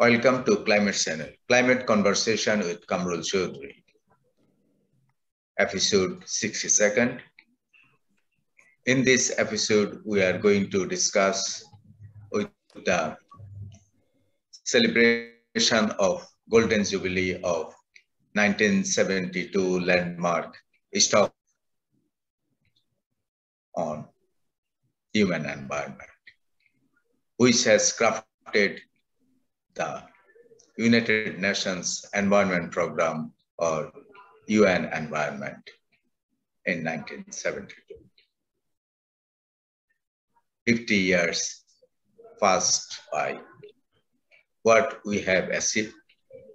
Welcome to Climate Channel, Climate Conversation with Quamrul Chowdhury. Episode 62nd. In this episode, we are going to discuss with the celebration of Golden Jubilee of 1972 landmark Stockholm on human environment, which has crafted the United Nations Environment Program or UN Environment in 1972. 50 years passed by. What we have achieved,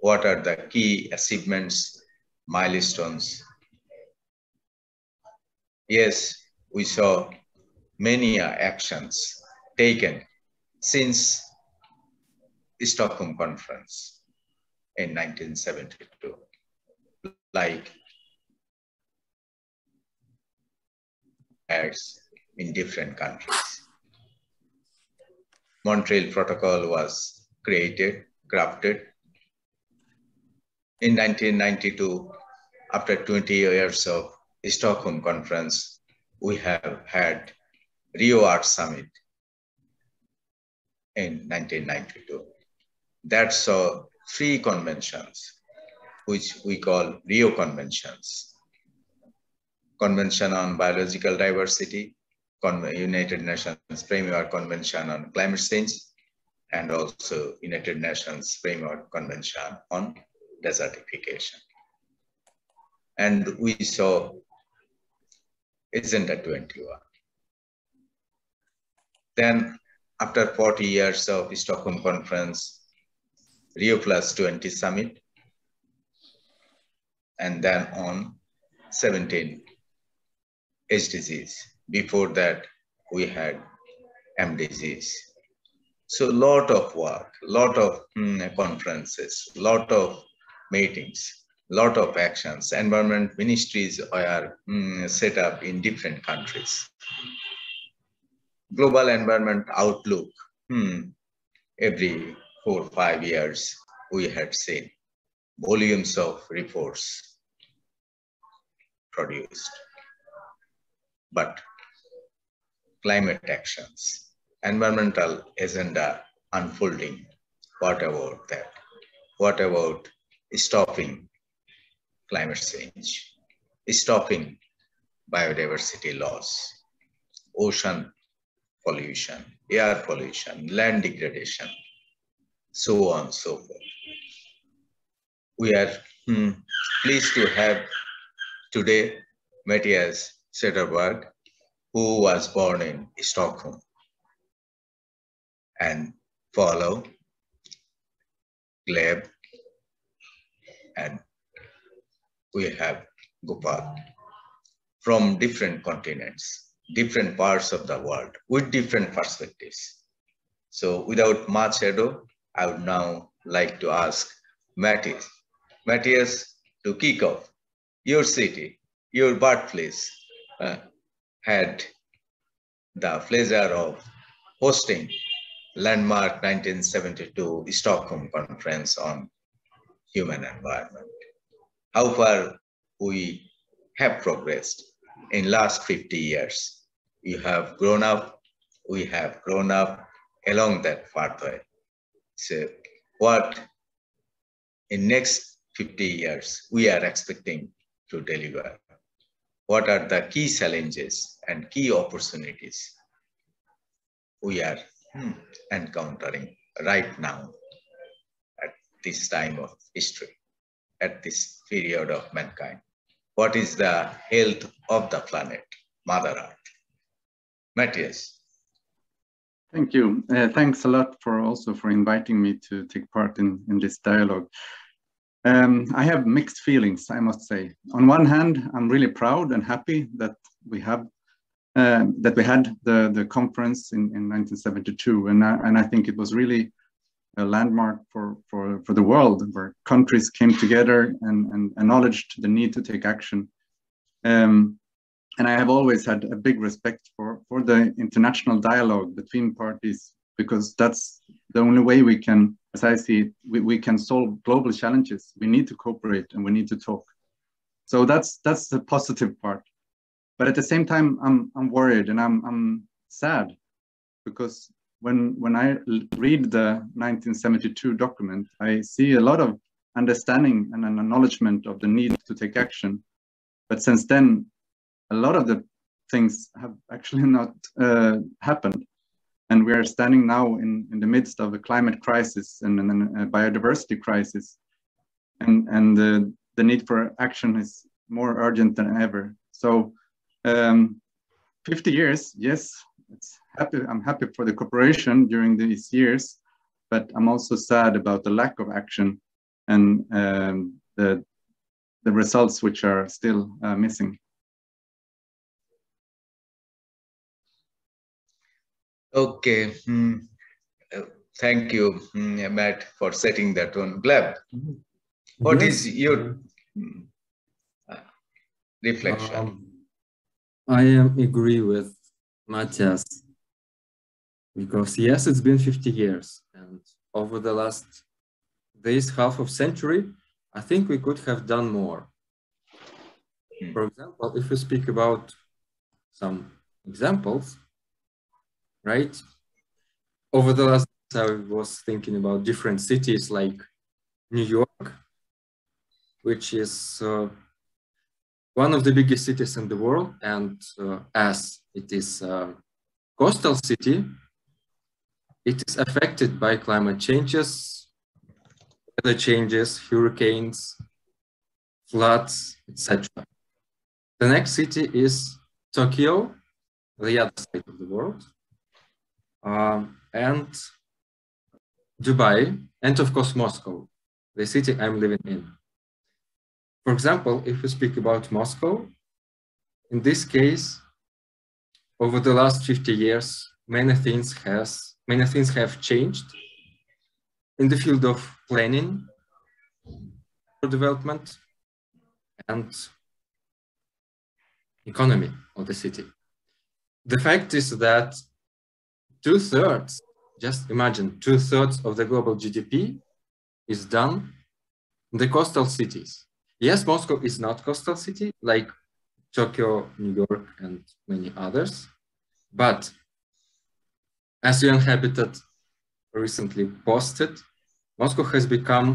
what are the key achievements, milestones? Yes, we saw many actions taken since Stockholm Conference in 1972, like as in different countries. Montreal Protocol was crafted. In 1992, after 20 years of Stockholm Conference, we have had Rio Art Summit in 1992. That saw 3 conventions, which we call Rio Conventions. Convention on Biological Diversity, United Nations Framework Convention on Climate Change, and also United Nations Framework Convention on Desertification. And we saw Agenda 21. Then after 40 years of Stockholm Conference, Rio +20 Summit, and then on 17 SDGs. Before that, we had MDGs. So a lot of work, lot of conferences, lot of meetings, lot of actions. Environment ministries are set up in different countries. Global environment outlook, every 4 or 5 years, we had seen volumes of reports produced. But climate actions, environmental agenda unfolding, what about that? What about stopping climate change, stopping biodiversity loss, ocean pollution, air pollution, land degradation, so on and so forth. We are pleased to have today Mattias Söderberg, who was born in Stockholm, and Paulo, Gleb, and we have Gopal from different continents, different parts of the world with different perspectives. So without much ado, I would now like to ask Mattias. Mattias, to kick off, your city, your birthplace, had the pleasure of hosting landmark 1972 Stockholm Conference on Human Environment. How far we have progressed in last 50 years. You have grown up, we have grown up along that pathway. So what in next 50 years we are expecting to deliver? What are the key challenges and key opportunities we are encountering right now at this time of history, at this period of mankind? What is the health of the planet, Mother Earth? Mattias. Thank you. Thanks a lot for inviting me to take part in this dialogue. I have mixed feelings, I must say. On one hand, I'm really proud and happy that we had the conference in 1972, and I think it was really a landmark for the world, where countries came together and acknowledged the need to take action. And I have always had a big respect for the international dialogue between parties, because that's the only way we can as I see it, we can solve global challenges. We need to cooperate and we need to talk. So that's the positive part. But at the same time, I'm worried and I'm sad, because when I read the 1972 document, I see a lot of understanding and an acknowledgement of the need to take action. But since then, a lot of the things have actually not happened. And we are standing now in the midst of a climate crisis and a biodiversity crisis. And the need for action is more urgent than ever. So 50 years, yes, I'm happy for the cooperation during these years, but I'm also sad about the lack of action and the results which are still missing. Okay, thank you, Matt, for setting that one. Gleb, what is your reflection? I agree with Mattias, because yes, it's been 50 years, and over the last half of century, I think we could have done more. For example, if we speak about some examples, right? Over the last, I was thinking about different cities like New York, which is one of the biggest cities in the world, and as it is a coastal city, it is affected by climate changes, weather changes, hurricanes, floods, etc. The next city is Tokyo, the other side of the world, and Dubai, and of course Moscow, the city I'm living in. For example, if we speak about Moscow, in this case, over the last 50 years, many things have changed in the field of planning, development, and economy of the city. The fact is that 2/3, just imagine, 2/3 of the global GDP is done in the coastal cities. Yes, Moscow is not coastal city like Tokyo, New York, and many others, but as UN Habitat recently posted, Moscow has become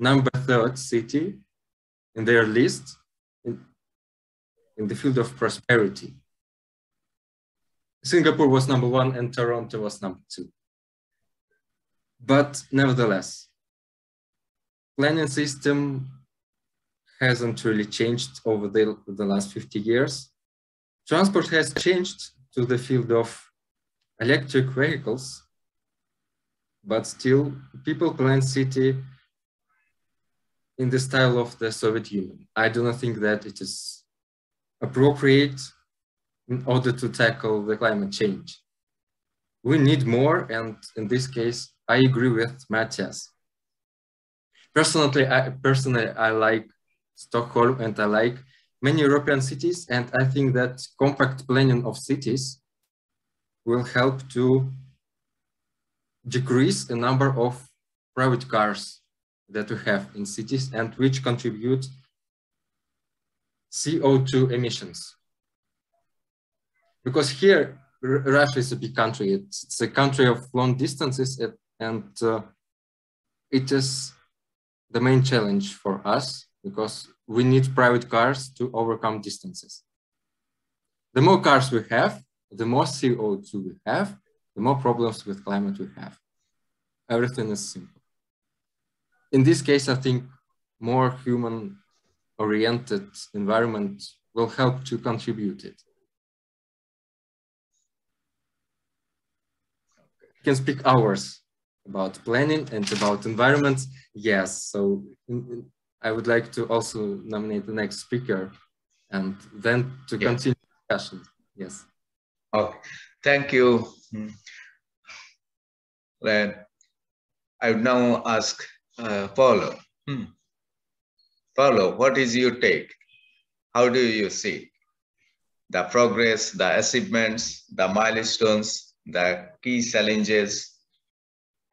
number 3rd city in their list in the field of prosperity. Singapore was number 1 and Toronto was number 2. But nevertheless, planning system hasn't really changed over the last 50 years. Transport has changed to the field of electric vehicles, but still people plan city in the style of the Soviet Union. I do not think that it is appropriate in order to tackle the climate change. We need more, and in this case, I agree with Mattias. Personally, I like Stockholm and I like many European cities, and I think that compact planning of cities will help to decrease the number of private cars that we have in cities and which contribute CO2 emissions. Because here, Russia is a big country. It's a country of long distances, and it is the main challenge for us because we need private cars to overcome distances. The more cars we have, the more CO2 we have, the more problems with climate we have. Everything is simple. In this case, I think more human-oriented environment will help to contribute it. I can speak hours about planning and about environment. Yes, so I would like to also nominate the next speaker and then to continue the discussion. Yes. Okay, thank you. I would now ask Paulo. Paulo, what is your take? How do you see the progress, the achievements, the milestones, the key challenges,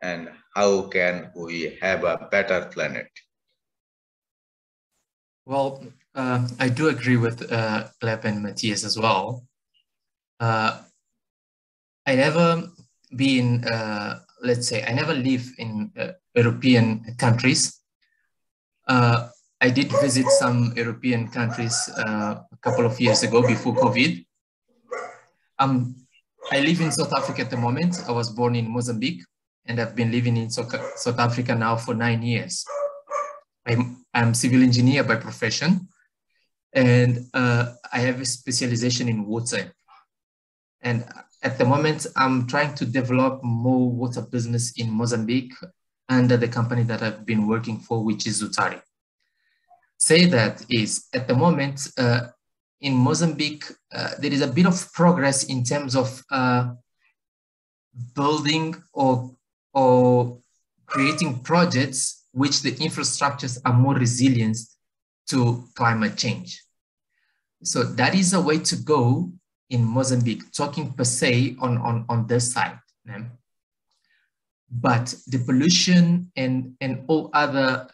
and how can we have a better planet? Well, I do agree with Gleb and Mattias as well. I never been, let's say, I never live in European countries. I did visit some European countries a couple of years ago before COVID. I live in South Africa at the moment. I was born in Mozambique, and I've been living in South Africa now for 9 years. I'm civil engineer by profession, and I have a specialization in water. And at the moment, I'm trying to develop more water business in Mozambique under the company that I've been working for, which is Chowdhury. Say that is, at the moment, in Mozambique, there is a bit of progress in terms of building or creating projects which the infrastructures are more resilient to climate change. So that is a way to go in Mozambique, talking per se on this side. But the pollution and all other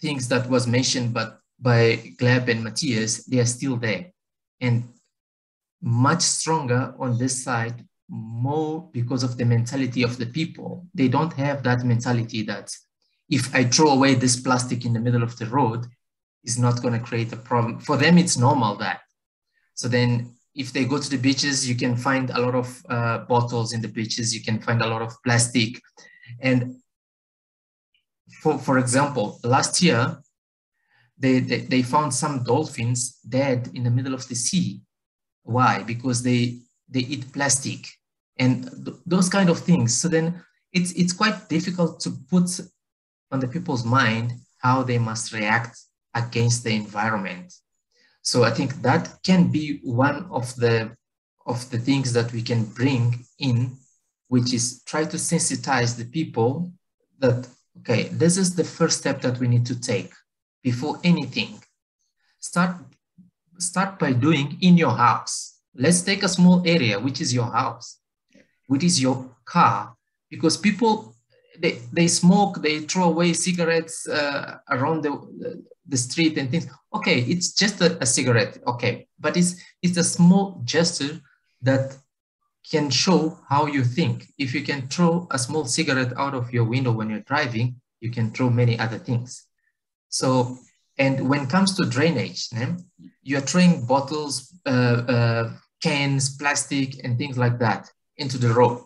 things that was mentioned by Gleb and Mattias, they are still there, and much stronger on this side, more because of the mentality of the people. They don't have that mentality that if I throw away this plastic in the middle of the road, it's not going to create a problem. For them, it's normal that. So then if they go to the beaches, you can find a lot of bottles in the beaches, you can find a lot of plastic. And for example, last year, they found some dolphins dead in the middle of the sea. Why? Because they eat plastic and those kind of things. So then it's quite difficult to put on the people's mind how they must react against the environment. So I think that can be one of the things that we can bring in, which is try to sensitize the people that, okay, this is the first step that we need to take before anything. Start by doing in your house. Let's take a small area, which is your house, which is your car, because people, they smoke, they throw away cigarettes around the street and things. Okay, it's just a cigarette, okay, but it's a small gesture that can show how you think. If you can throw a small cigarette out of your window when you're driving, you can throw many other things. So, and when it comes to drainage, you're throwing bottles, cans, plastic, and things like that into the road.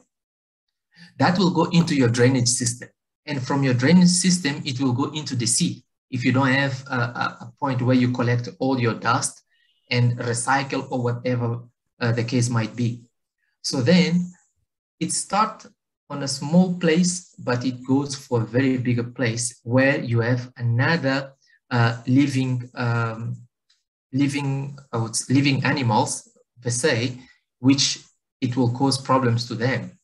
That will go into your drainage system. And from your drainage system, it will go into the sea. If you don't have a point where you collect all your dust and recycle or whatever the case might be. So then it starts on a small place, but it goes for a very bigger place where you have another living animals per se, which it will cause problems to them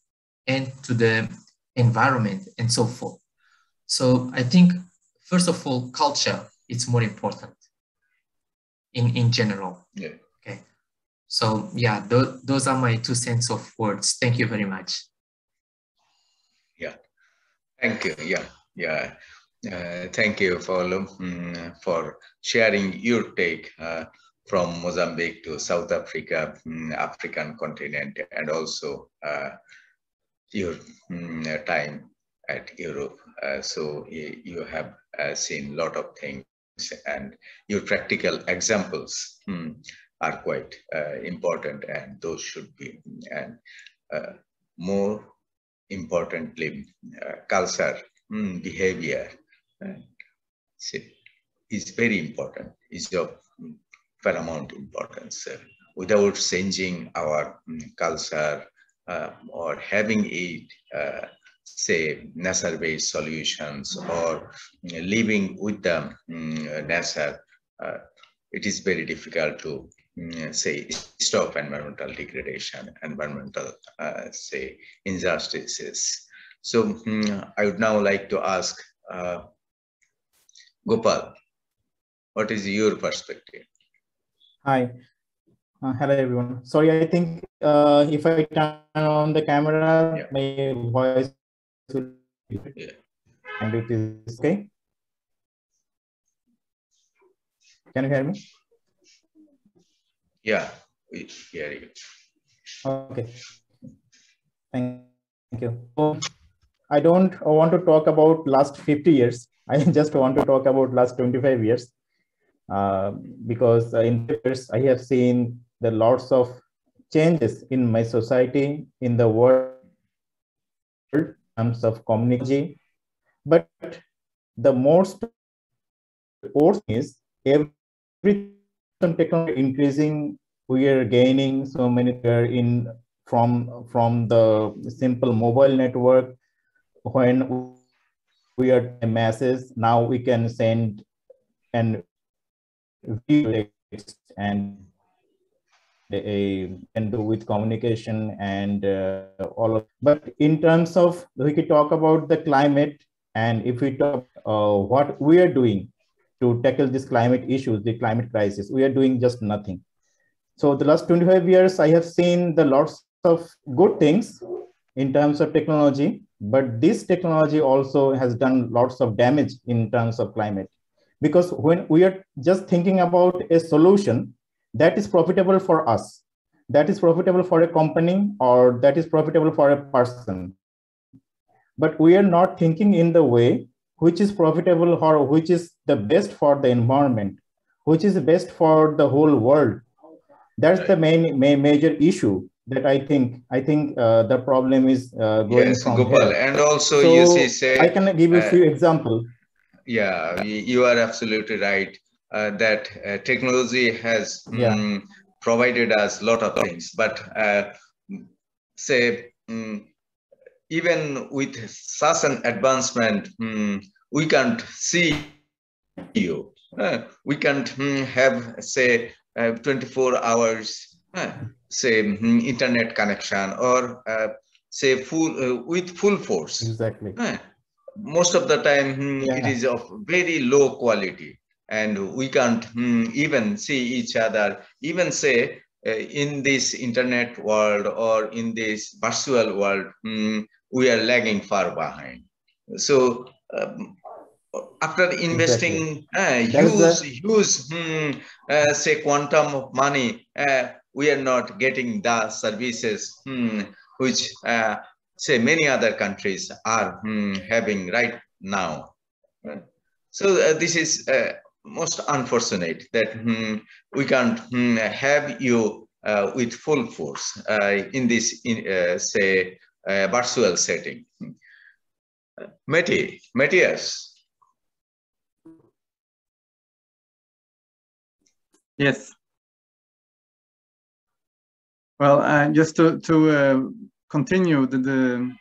and to the environment and so forth. So I think, first of all, culture is more important in general. Yeah. Okay. So yeah, those are my 2 cents of words. Thank you very much. Yeah. Thank you. Yeah. Thank you, Paulo, for sharing your take from Mozambique to South Africa, African continent, and also your time at Europe. So you have seen a lot of things, and your practical examples are quite important, and those should be. And more importantly, culture, behavior is very important, is of paramount importance. Without changing our culture or having it, say, nature-based solutions or living with the nature, it is very difficult to say stop environmental degradation, environmental say injustices. So I would now like to ask Gopal, what is your perspective? Hi. Hello everyone. Sorry, I think if I turn on the camera, my voice will be and it is okay. Can you hear me? Yeah, we hear you. Okay. Thank you. So I don't want to talk about last 50 years. I just want to talk about last 25 years. Because in the years I have seen the lots of changes in my society, in the world, in terms of community. But the most important is every technology increasing. We are gaining so many in from the simple mobile network. When we are masses, now we can send and video and can do with communication and all of. But in terms of, we could talk about the climate, and if we talk what we are doing to tackle this climate issues, the climate crisis, we are doing just nothing. So the last 25 years, I have seen the lots of good things in terms of technology, but this technology also has done lots of damage in terms of climate. Because when we are just thinking about a solution that is profitable for us, that is profitable for a company, or that is profitable for a person, but we are not thinking in the way which is profitable or which is the best for the environment, which is the best for the whole world. That's the major issue that I think the problem is going from Gopal, here. and also so you say I can give you a few examples. Yeah, you are absolutely right that technology has provided us a lot of things, but say even with such an advancement, we can't see you. We can't have say 24 hours say internet connection, or say full with full force. Exactly. Most of the time it is of very low quality, and we can't even see each other, even say in this internet world or in this virtual world. We are lagging far behind. So after investing huge say quantum of money, we are not getting the services which say many other countries are having right now. So this is most unfortunate that we can't have you with full force in this say virtual setting. Mattias. Yes. Well, just to continue the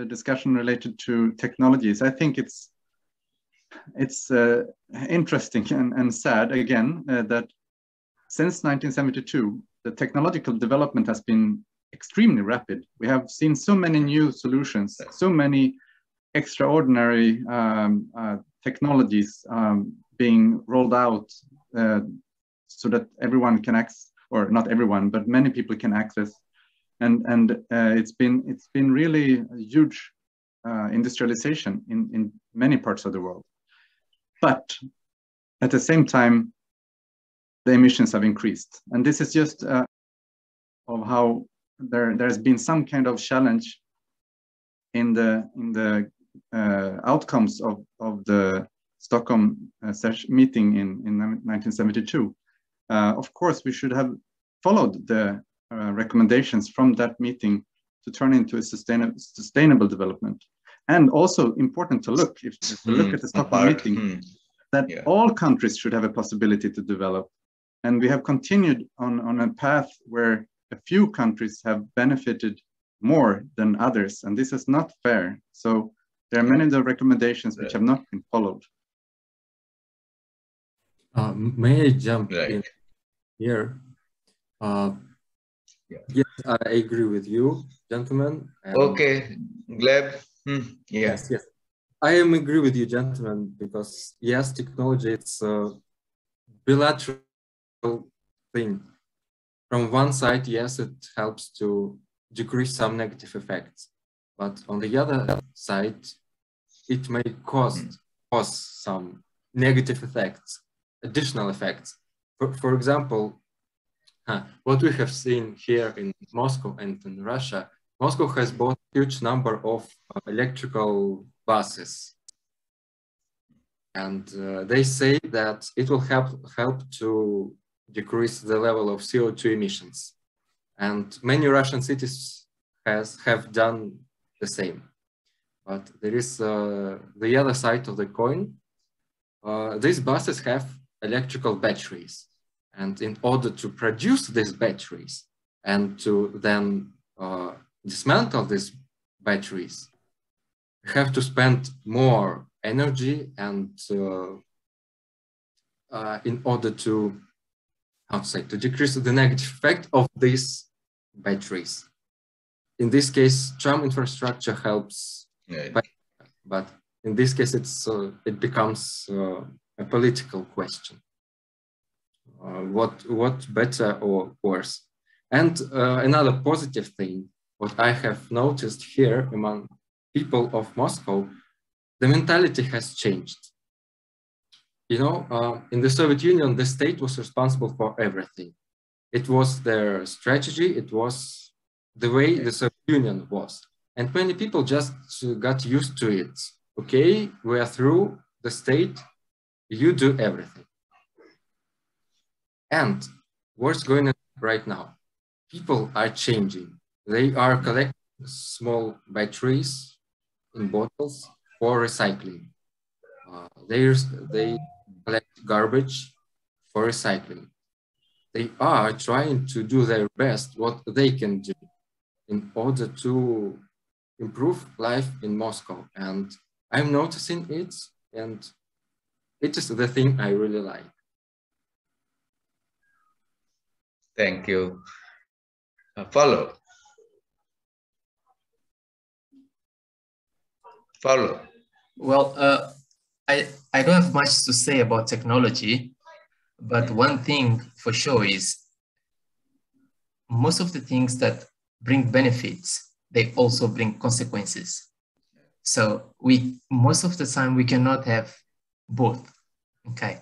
discussion related to technologies, I think it's interesting and sad again that since 1972, the technological development has been extremely rapid. We have seen so many new solutions, so many extraordinary technologies being rolled out so that everyone can access, or not everyone, but many people can access. And it's been really a huge industrialization in many parts of the world. But at the same time, the emissions have increased. And this is just of how there's been some kind of challenge in the outcomes of the Stockholm meeting in 1972. Of course, we should have followed the recommendations from that meeting to turn into a sustainable development. And also important to look, if we look at the Stockholm meeting, that all countries should have a possibility to develop. And we have continued on a path where a few countries have benefited more than others, and this is not fair. So there are many of the recommendations which have not been followed. May I jump in here? Yes, I agree with you, gentlemen. Okay, Gleb. Yes. I am agree with you, gentlemen, because yes, technology, it's a bilateral thing. from one side, yes, it helps to decrease some negative effects, but on the other side, it may cause some negative effects, additional effects. For example, what we have seen here in Moscow and in Russia, Moscow has bought a huge number of electrical buses. And they say that it will help to decrease the level of CO2 emissions. And many Russian cities have done the same. But there is the other side of the coin. These buses have electrical batteries. And in order to produce these batteries and to then dismantle these batteries, you have to spend more energy and in order to, to decrease the negative effect of these batteries. In this case, tram infrastructure helps, but in this case, it becomes a political question. What better or worse? And another positive thing, what I have noticed here among people of Moscow, the mentality has changed. You know, in the Soviet Union, the state was responsible for everything. It was their strategy. It was the way the Soviet Union was. And many people just got used to it. Okay, we are through the state. You do everything. And what's going on right now? People are changing. They are collecting small batteries in bottles for recycling. They collect garbage for recycling. They are trying to do their best, what they can do in order to improve life in Moscow. And I'm noticing it, and it is the thing I really like. Thank you. Paulo. Well, I don't have much to say about technology, but one thing for sure is most of the things that bring benefits, they also bring consequences. So most of the time we cannot have both, okay?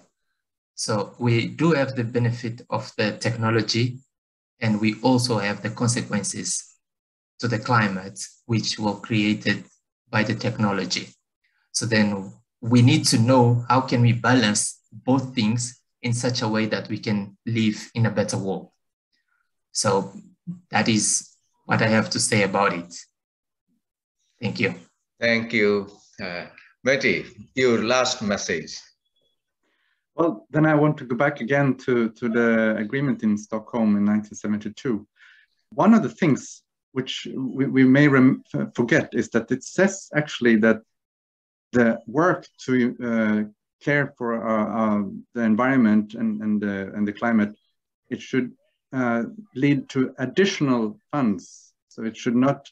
So we do have the benefit of the technology, and we also have the consequences to the climate, which were created by the technology. So then we need to know how can we balance both things in such a way that we can live in a better world. So that is what I have to say about it. Thank you. Thank you. Betty, your last message. Well, then I want to go back again to the agreement in Stockholm in 1972. One of the things which we may forget is that it says actually that the work to care for the environment and the climate, it should lead to additional funds. So it should not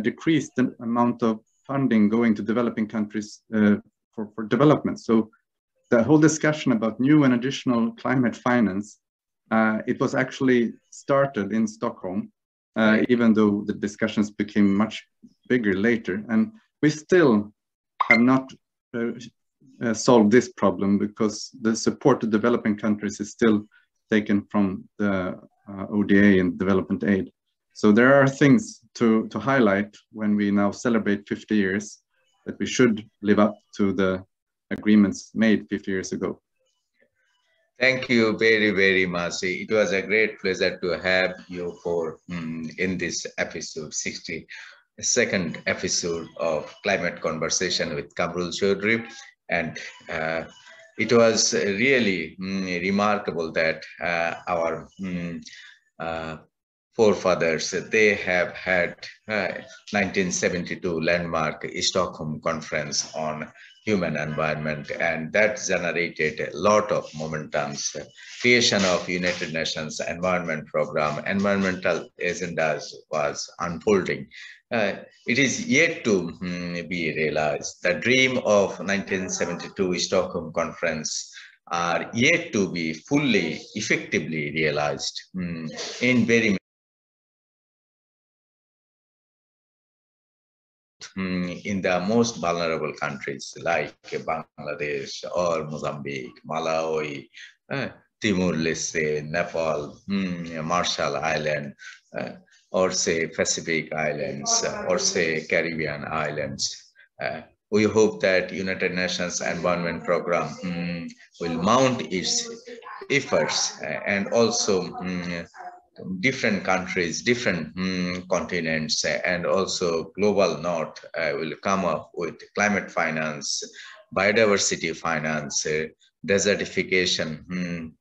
decrease the amount of funding going to developing countries for development. So the whole discussion about new and additional climate finance, it was actually started in Stockholm, even though the discussions became much bigger later. And we still have not solved this problem because the support to developing countries is still taken from the ODA and development aid. So there are things to highlight when we now celebrate 50 years that we should live up to the agreements made 50 years ago. Thank you very, very much. It was a great pleasure to have you in this episode, 62nd episode of Climate Conversation with Quamrul Chowdhury. And it was really remarkable that our forefathers, they have had 1972 landmark Stockholm Conference on human environment, and that generated a lot of momentums. Creation of United Nations Environment Program, environmental agendas was unfolding. It is yet to be realized. The dream of 1972 Stockholm Conference are yet to be fully, effectively realized in very in the most vulnerable countries like Bangladesh or Mozambique, Malawi, Timor-Leste, Nepal, Marshall Island, or say Pacific Islands, or say Caribbean Islands. We hope that United Nations Environment Program will mount its efforts and also different countries, different continents, and also global north will come up with climate finance, biodiversity finance, desertification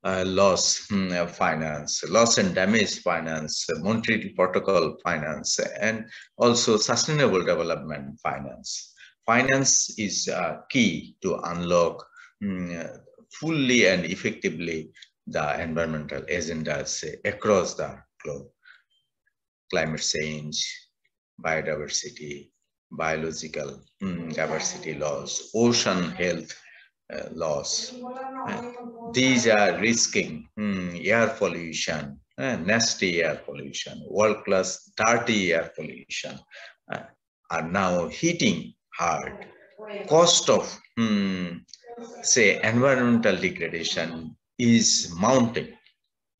loss finance, loss and damage finance, Montreal Protocol finance, and also sustainable development finance. Finance is key to unlock fully and effectively the environmental agendas across the globe. Climate change, biodiversity, biological diversity loss, ocean health loss. These are risking air pollution, nasty air pollution, world-class dirty air pollution are now hitting hard. Cost of, say, environmental degradation is mounting.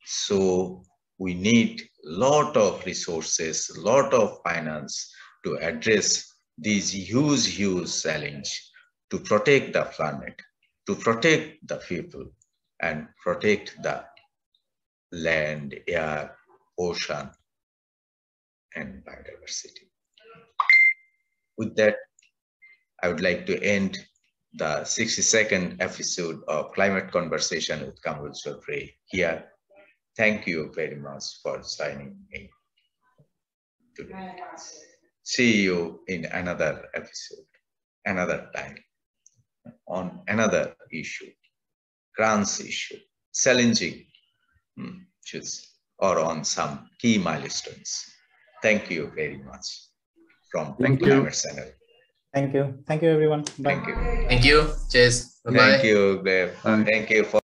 So we need a lot of resources, a lot of finance to address these huge challenge to protect the planet, to protect the people, and protect the land, air, ocean, and biodiversity. With that, I would like to end the 62nd episode of Climate Conversation with Chowdhury here. Thank you very much for joining me today. See you in another episode, another time, on another issue, grand issue, challenging issues, or on some key milestones. Thank you very much from Climate Channel. Thank you. Thank you, everyone. Bye. Thank you. Thank you. Cheers. Bye-bye. Thank you, Gleb. Thank you for